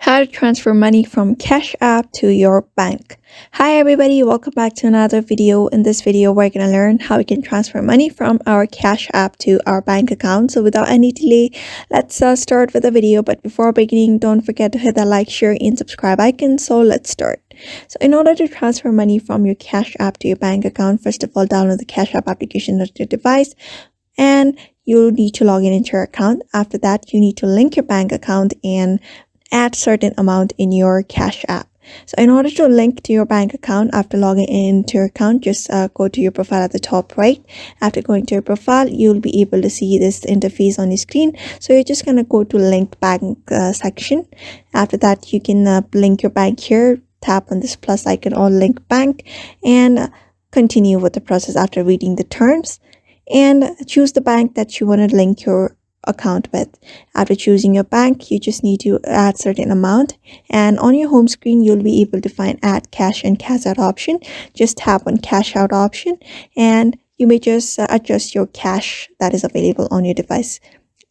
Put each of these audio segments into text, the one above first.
How to transfer money from Cash App to your bank. Hi everybody, welcome back to another video. In this video, we're going to learn how we can transfer money from our Cash App to our bank account. So without any delay, let's start with the video. But before beginning, don't forget to hit the like, share, and subscribe icon. So let's start. So in order to transfer money from your Cash App to your bank account, first of all, download the Cash App application on your device and you'll need to log in into your account. After that, you need to link your bank account and add certain amount in your Cash App. So in order to link to your bank account, after logging into your account, just go to your profile at the top right. After going to your profile, you'll be able to see this interface on your screen. So you're just going to go to link bank section. After that, you can link your bank here. Tap on this plus icon or link bank and continue with the process after reading the terms. And choose the bank that you want to link your account with. After choosing your bank, you just need to add certain amount, and on your home screen you'll be able to find add cash and cash out option. Just tap on cash out option and you may just adjust your cash that is available on your device,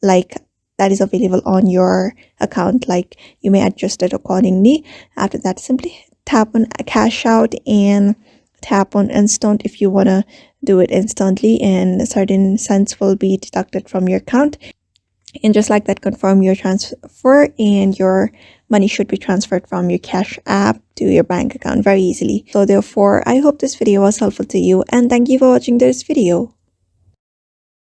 like that is available on your account, like you may adjust it accordingly. After that, simply tap on cash out and tap on instant if you want to do it instantly, and certain cents will be deducted from your account. And just like that, confirm your transfer and your money should be transferred from your Cash App to your bank account very easily. So therefore, I hope this video was helpful to you and thank you for watching this video.